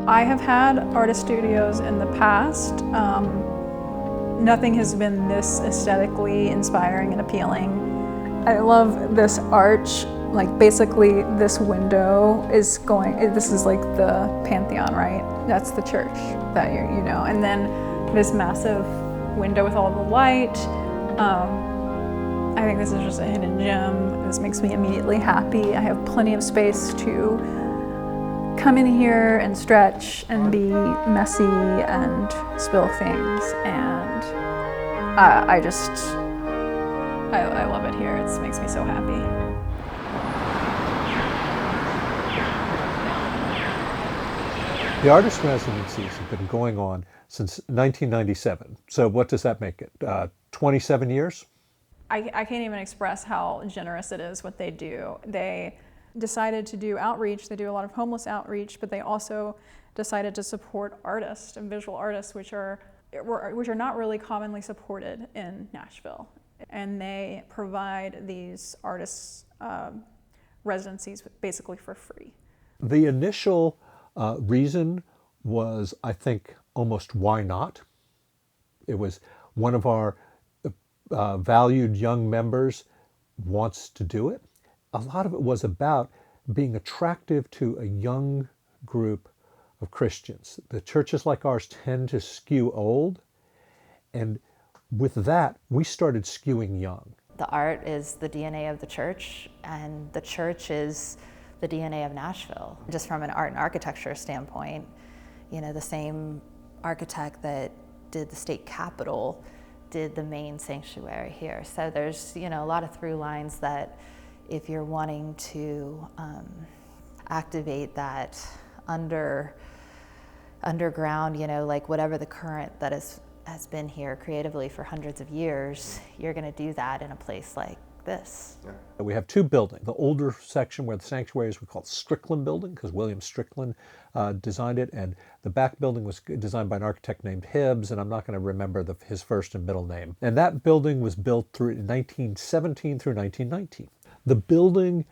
I have had artist studios in the past. Nothing has been this aesthetically inspiring and appealing. I love this arch. Like basically this window is this is like the Pantheon, right? That's the church that you know. And then this massive window with all the light. I think this is just a hidden gem. This makes me immediately happy. I have plenty of space to come in here and stretch and be messy and spill things. And I love it here. It makes me so happy. The artist residencies have been going on since 1997. So what does that make it? 27 years? I can't even express how generous it is what they do. They decided to do outreach. They do a lot of homeless outreach, but they also decided to support artists and visual artists, which are not really commonly supported in Nashville. And they provide these artists residencies basically for free. The initial reason was, I think, almost why not? It was one of our valued young members wants to do it. A lot of it was about being attractive to a young group of Christians. The churches like ours tend to skew old, and with that, we started skewing young. The art is the DNA of the church, and the church is the DNA of Nashville. Just from an art and architecture standpoint, you know, the same architect that did the state capitol did the main sanctuary here. So there's, you know, a lot of through lines that if you're wanting to activate that underground, you know, like whatever the current that has been here creatively for hundreds of years, you're going to do that in a place like this. Yeah. We have two buildings. The older section where the sanctuary is, we call it Strickland Building because William Strickland designed it, and the back building was designed by an architect named Hibbs, and I'm not going to remember his first and middle name. And that building was built through 1917 through 1919. The building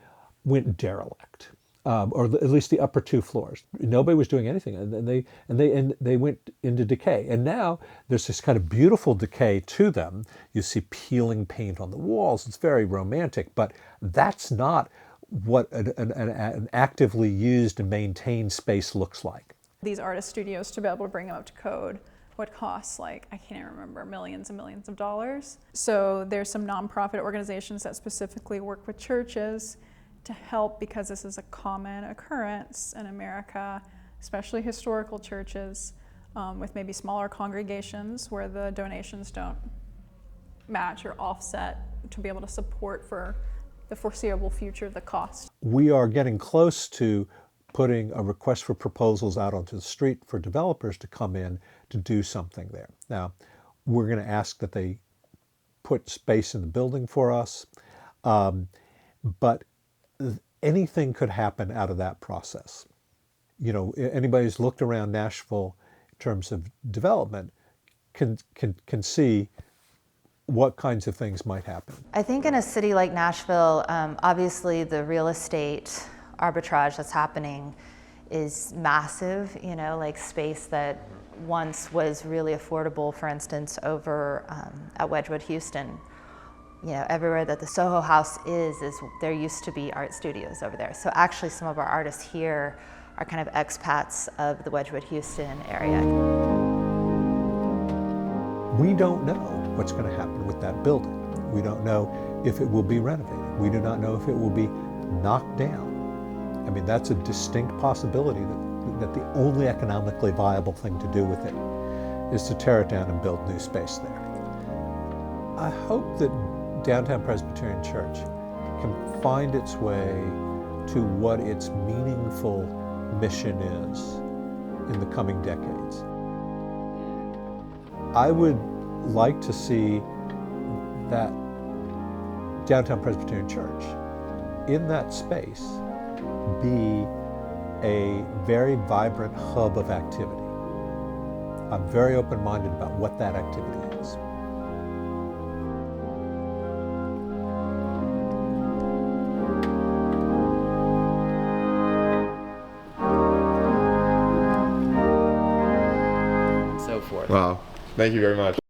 went derelict. Or at least the upper two floors. Nobody was doing anything, and they went into decay. And now there's this kind of beautiful decay to them. You see peeling paint on the walls. It's very romantic, but that's not what an actively used and maintained space looks like. These artist studios, to be able to bring them up to code, would cost like, I can't even remember, millions and millions of dollars. So there's some nonprofit organizations that specifically work with churches to help, because this is a common occurrence in America, especially historical churches with maybe smaller congregations where the donations don't match or offset, to be able to support for the foreseeable future the cost. We are getting close to putting a request for proposals out onto the street for developers to come in to do something there. Now, we're going to ask that they put space in the building for us, but anything could happen out of that process. You know, anybody who's looked around Nashville in terms of development can see what kinds of things might happen. I think in a city like Nashville, obviously the real estate arbitrage that's happening is massive, you know, like space that once was really affordable, for instance, over at Wedgwood, Houston. You know, everywhere that the Soho House is there used to be art studios over there. So actually some of our artists here are kind of expats of the Wedgwood, Houston area. We don't know what's going to happen with that building. We don't know if it will be renovated. We do not know if it will be knocked down. I mean, that's a distinct possibility that the only economically viable thing to do with it is to tear it down and build new space there. I hope that Downtown Presbyterian Church can find its way to what its meaningful mission is in the coming decades. I would like to see that Downtown Presbyterian Church in that space be a very vibrant hub of activity. I'm very open-minded about what that activity is. forth. Wow. Thank you very much.